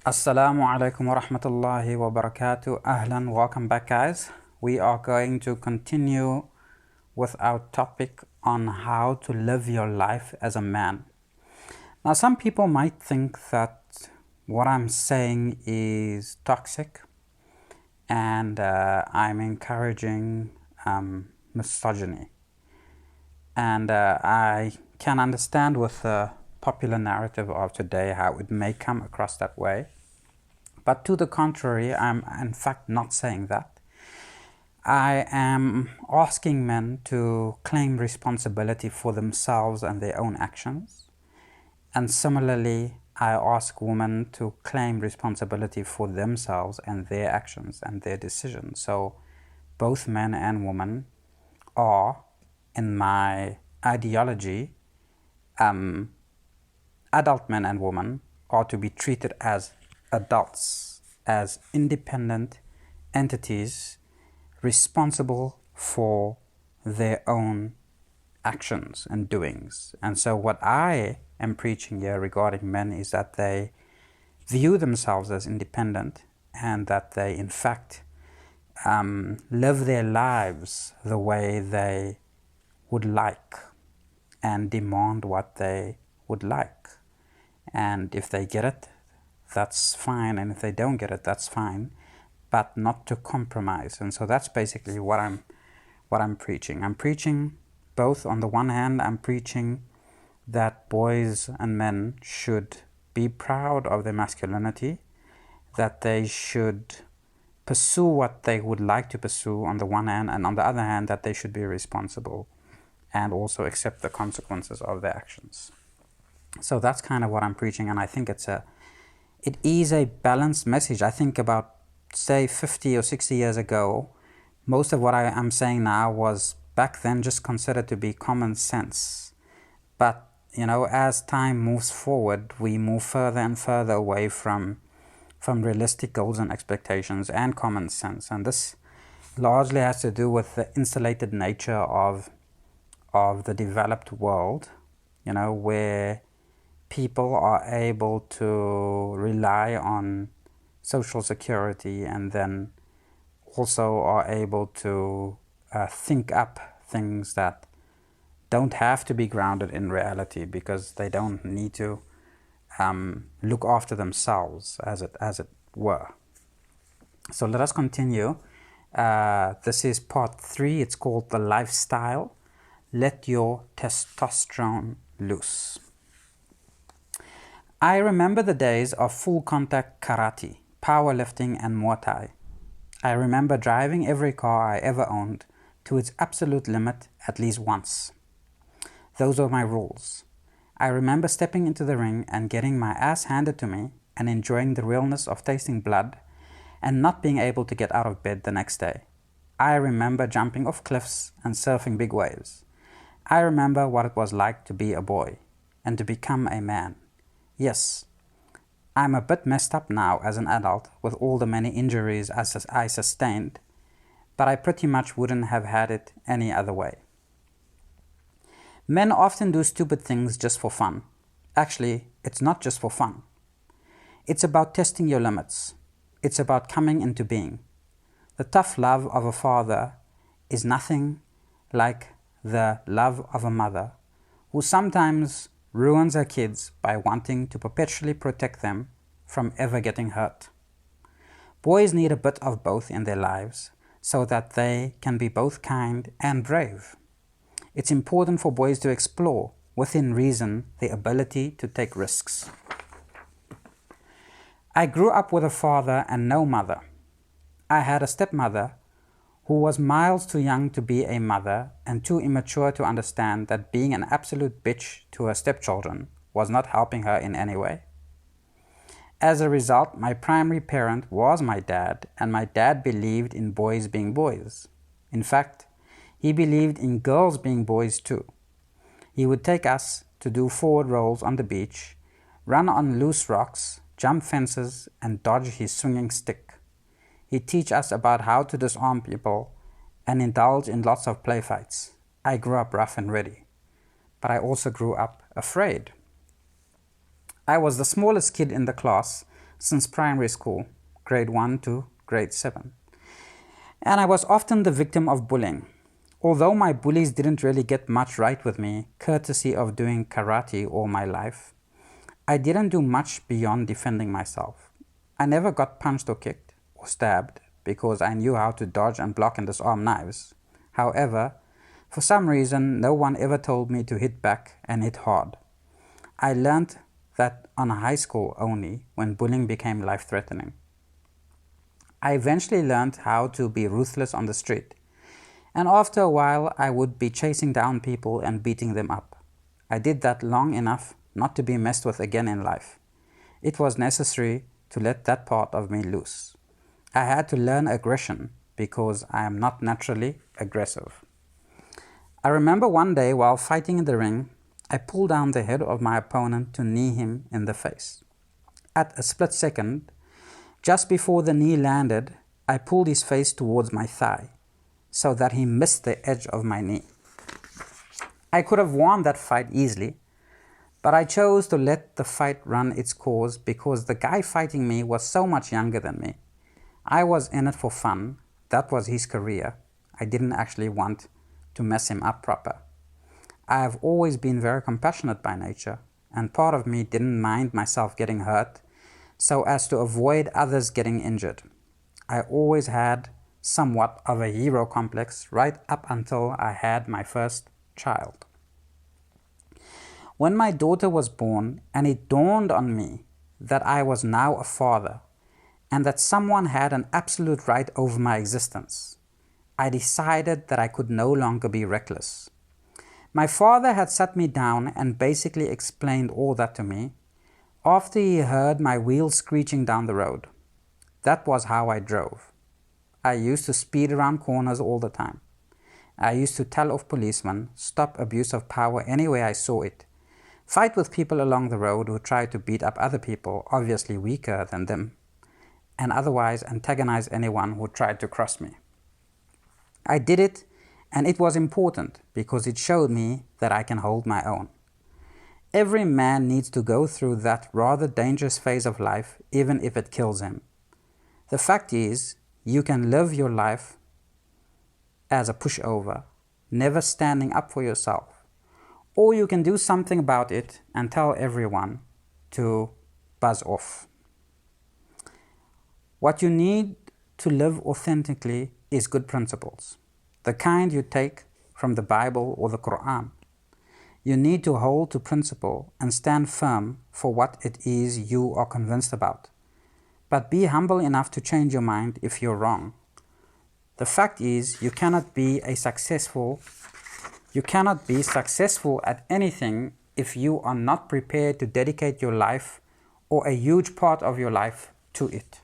Assalamu alaikum wa rahmatullahi wa barakatuh. Ahlan, welcome back, guys. We are going to continue with our topic on how to live your life as a man. Now, some people might think that what I'm saying is toxic and I'm encouraging misogyny. And I can understand with the popular narrative of today how it may come across that way. But to the contrary, I'm in fact not saying that. I am asking men to claim responsibility for themselves and their own actions. And similarly, I ask women to claim responsibility for themselves and their actions and their decisions. So both men and women are, in my ideology, adult men and women are to be treated as adults, as independent entities responsible for their own actions and doings. And so what I am preaching here regarding men is that they view themselves as independent and that they in fact live their lives the way they would like and demand what they would like. And if they get it, that's fine, and if they don't get it, that's fine, but not to compromise. And so that's basically what I'm preaching. I'm preaching both. On the one hand, I'm preaching that boys and men should be proud of their masculinity, that they should pursue what they would like to pursue on the one hand, and on the other hand, that they should be responsible and also accept the consequences of their actions. So that's kind of what I'm preaching, and I think it is a balanced message. I think about, say, 50 or 60 years ago, most of what I am saying now was back then just considered to be common sense. But, as time moves forward, we move further and further away from realistic goals and expectations and common sense. And this largely has to do with the insulated nature of the developed world, where people are able to rely on social security and then also are able to think up things that don't have to be grounded in reality because they don't need to look after themselves, as it were. So let us continue. This is part 3. It's called The Lifestyle. Let your testosterone loose. I remember the days of full contact karate, powerlifting, and Muay Thai. I remember driving every car I ever owned to its absolute limit at least once. Those were my rules. I remember stepping into the ring and getting my ass handed to me and enjoying the realness of tasting blood and not being able to get out of bed the next day. I remember jumping off cliffs and surfing big waves. I remember what it was like to be a boy and to become a man. Yes, I'm a bit messed up now as an adult with all the many injuries I sustained, but I pretty much wouldn't have had it any other way. Men often do stupid things just for fun. Actually, it's not just for fun. It's about testing your limits. It's about coming into being. The tough love of a father is nothing like the love of a mother who sometimes ruins her kids by wanting to perpetually protect them from ever getting hurt. Boys need a bit of both in their lives so that they can be both kind and brave. It's important for boys to explore, within reason, the ability to take risks. I grew up with a father and no mother. I had a stepmother who was miles too young to be a mother and too immature to understand that being an absolute bitch to her stepchildren was not helping her in any way. As a result, my primary parent was my dad, and my dad believed in boys being boys. In fact, he believed in girls being boys too. He would take us to do forward rolls on the beach, run on loose rocks, jump fences, and dodge his swinging stick. He'd teach us about how to disarm people and indulge in lots of play fights. I grew up rough and ready, but I also grew up afraid. I was the smallest kid in the class, since primary school, grade 1 to grade 7. And I was often the victim of bullying. Although my bullies didn't really get much right with me, courtesy of doing karate all my life, I didn't do much beyond defending myself. I never got punched or kicked or stabbed because I knew how to dodge and block and disarm knives. However, for some reason, no one ever told me to hit back and hit hard. I learned that on high school only, when bullying became life-threatening. I eventually learned how to be ruthless on the street, and after a while I would be chasing down people and beating them up. I did that long enough not to be messed with again in life. It was necessary to let that part of me loose. I had to learn aggression because I am not naturally aggressive. I remember one day while fighting in the ring, I pulled down the head of my opponent to knee him in the face. At a split second, just before the knee landed, I pulled his face towards my thigh so that he missed the edge of my knee. I could have won that fight easily, but I chose to let the fight run its course because the guy fighting me was so much younger than me. I was in it for fun. That was his career. I didn't actually want to mess him up proper. I have always been very compassionate by nature, and part of me didn't mind myself getting hurt so as to avoid others getting injured. I always had somewhat of a hero complex right up until I had my first child. When my daughter was born and it dawned on me that I was now a father and that someone had an absolute right over my existence, I decided that I could no longer be reckless. My father had sat me down and basically explained all that to me after he heard my wheels screeching down the road. That was how I drove. I used to speed around corners all the time. I used to tell off policemen, stop abuse of power any way I saw it, fight with people along the road who tried to beat up other people obviously weaker than them, and otherwise antagonize anyone who tried to cross me. I did it, and it was important because it showed me that I can hold my own. Every man needs to go through that rather dangerous phase of life, even if it kills him. The fact is, you can live your life as a pushover, never standing up for yourself, or you can do something about it and tell everyone to buzz off. What you need to live authentically is good principles, the kind you take from the Bible or the Quran. You need to hold to principle and stand firm for what it is you are convinced about. But be humble enough to change your mind if you're wrong. The fact is, you cannot be successful at anything if you are not prepared to dedicate your life or a huge part of your life to it.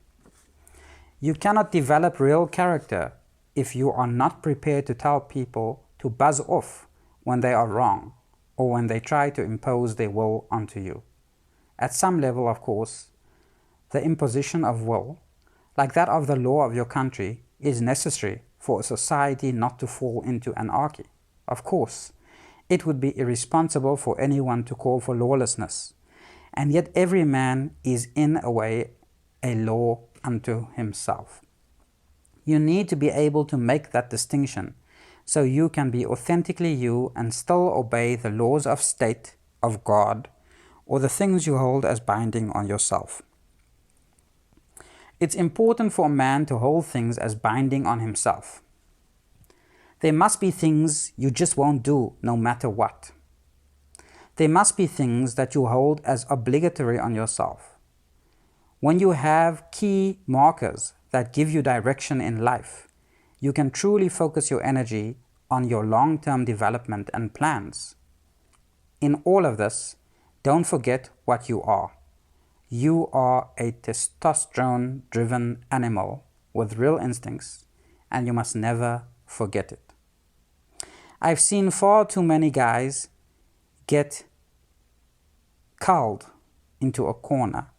You cannot develop real character if you are not prepared to tell people to buzz off when they are wrong or when they try to impose their will onto you. At some level, of course, the imposition of will, like that of the law of your country, is necessary for a society not to fall into anarchy. Of course, it would be irresponsible for anyone to call for lawlessness, and yet every man is in a way a law unto himself. You need to be able to make that distinction so you can be authentically you and still obey the laws of state, of God, or the things you hold as binding on yourself. It's important for a man to hold things as binding on himself. There must be things you just won't do no matter what. There must be things that you hold as obligatory on yourself. When you have key markers that give you direction in life, you can truly focus your energy on your long-term development and plans. In all of this, don't forget what you are. You are a testosterone-driven animal with real instincts, and you must never forget it. I've seen far too many guys get culled into a corner,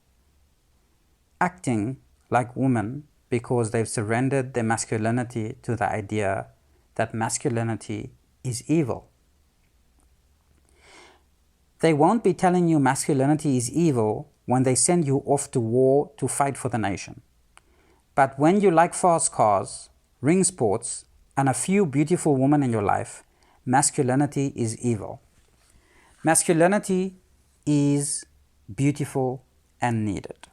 acting like women because they've surrendered their masculinity to the idea that masculinity is evil. They won't be telling you masculinity is evil when they send you off to war to fight for the nation. But when you like fast cars, ring sports, and a few beautiful women in your life, masculinity is evil. Masculinity is beautiful and needed.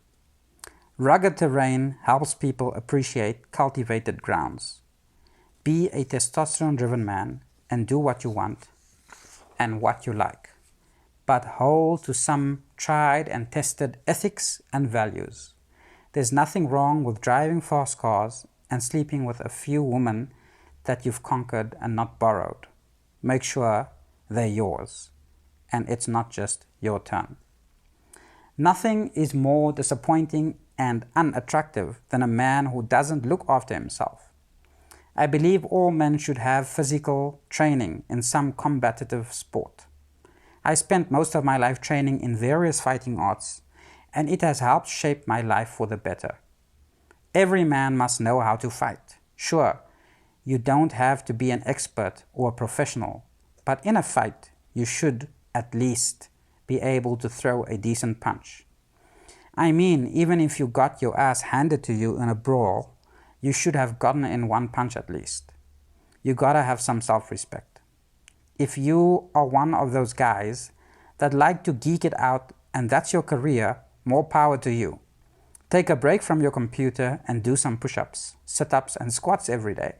Rugged terrain helps people appreciate cultivated grounds. Be a testosterone-driven man and do what you want and what you like, but hold to some tried and tested ethics and values. There's nothing wrong with driving fast cars and sleeping with a few women that you've conquered and not borrowed. Make sure they're yours, and it's not just your turn. Nothing is more disappointing and unattractive than a man who doesn't look after himself. I believe all men should have physical training in some combative sport. I spent most of my life training in various fighting arts, and it has helped shape my life for the better. Every man must know how to fight. Sure, you don't have to be an expert or a professional, but in a fight, you should at least be able to throw a decent punch. I mean, even if you got your ass handed to you in a brawl, you should have gotten in one punch at least. You gotta have some self-respect. If you are one of those guys that like to geek it out and that's your career, more power to you. Take a break from your computer and do some push-ups, sit-ups and squats every day.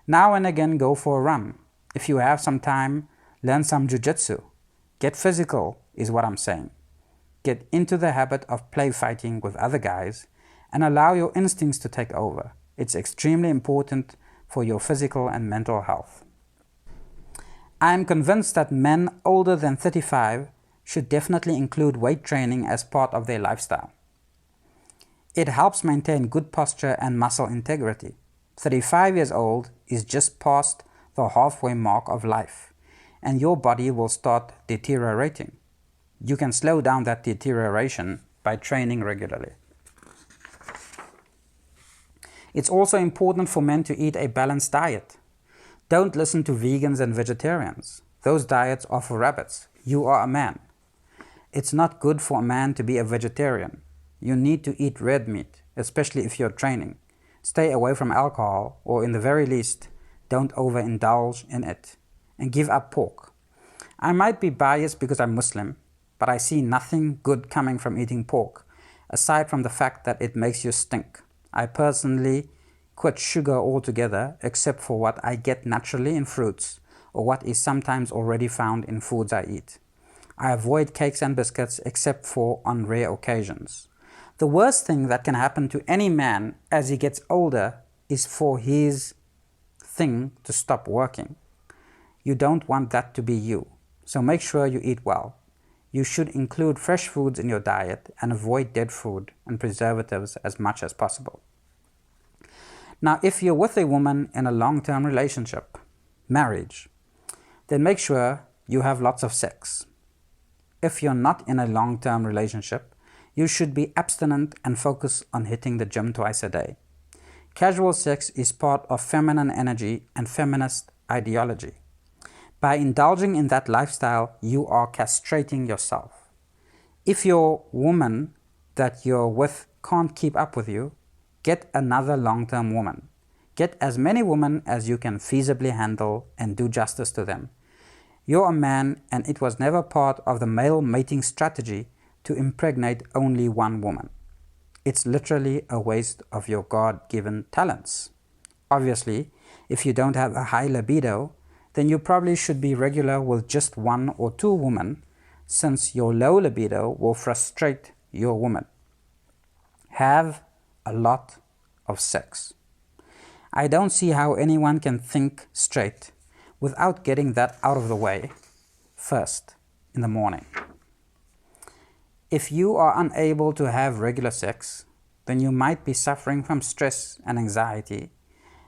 Now and again go for a run. If you have some time, learn some jiu-jitsu. Get physical is what I'm saying. Get into the habit of play fighting with other guys and allow your instincts to take over. It's extremely important for your physical and mental health. I am convinced that men older than 35 should definitely include weight training as part of their lifestyle. It helps maintain good posture and muscle integrity. 35 years old is just past the halfway mark of life, and your body will start deteriorating. You can slow down that deterioration by training regularly. It's also important for men to eat a balanced diet. Don't listen to vegans and vegetarians. Those diets are for rabbits. You are a man. It's not good for a man to be a vegetarian. You need to eat red meat, especially if you're training. Stay away from alcohol, or in the very least, don't overindulge in it. And give up pork. I might be biased because I'm Muslim, but I see nothing good coming from eating pork, aside from the fact that it makes you stink. I personally quit sugar altogether, except for what I get naturally in fruits, or what is sometimes already found in foods I eat. I avoid cakes and biscuits except for on rare occasions. The worst thing that can happen to any man as he gets older is for his thing to stop working. You don't want that to be you, so make sure you eat well. You should include fresh foods in your diet and avoid dead food and preservatives as much as possible. Now, if you're with a woman in a long-term relationship, marriage, then make sure you have lots of sex. If you're not in a long-term relationship, you should be abstinent and focus on hitting the gym twice a day. Casual sex is part of feminine energy and feminist ideology. By indulging in that lifestyle, you are castrating yourself. If your woman that you're with can't keep up with you, get another long-term woman. Get as many women as you can feasibly handle and do justice to them. You're a man, and it was never part of the male mating strategy to impregnate only one woman. It's literally a waste of your God-given talents. Obviously, if you don't have a high libido, then you probably should be regular with just one or two women, since your low libido will frustrate your woman. Have a lot of sex. I don't see how anyone can think straight without getting that out of the way first in the morning. If you are unable to have regular sex, then you might be suffering from stress and anxiety,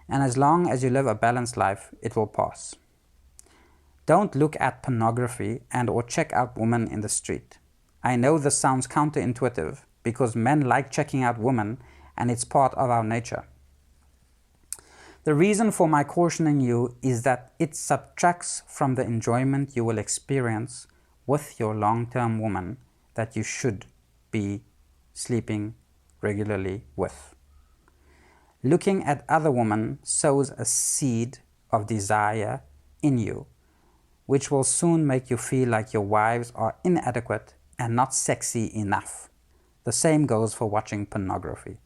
and as long as you live a balanced life, it will pass. Don't look at pornography and or check out women in the street. I know this sounds counterintuitive because men like checking out women and it's part of our nature. The reason for my cautioning you is that it subtracts from the enjoyment you will experience with your long-term woman that you should be sleeping regularly with. Looking at other women sows a seed of desire in you, which will soon make you feel like your wives are inadequate and not sexy enough. The same goes for watching pornography.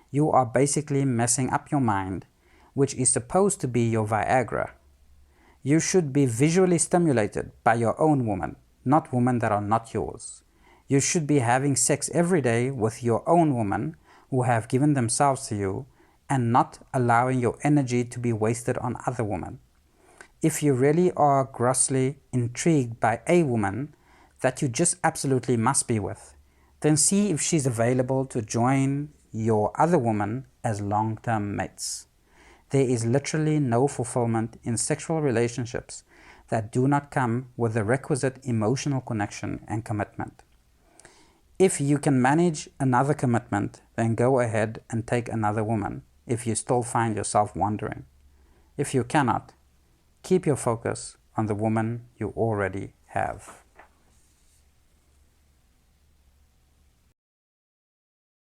You are basically messing up your mind, which is supposed to be your Viagra. You should be visually stimulated by your own woman, not women that are not yours. You should be having sex every day with your own woman who have given themselves to you and not allowing your energy to be wasted on other women. If you really are grossly intrigued by a woman that you just absolutely must be with, then see if she's available to join your other woman as long-term mates. There is literally no fulfillment in sexual relationships that do not come with the requisite emotional connection and commitment. If you can manage another commitment, then go ahead and take another woman if you still find yourself wandering. If you cannot, keep your focus on the woman you already have.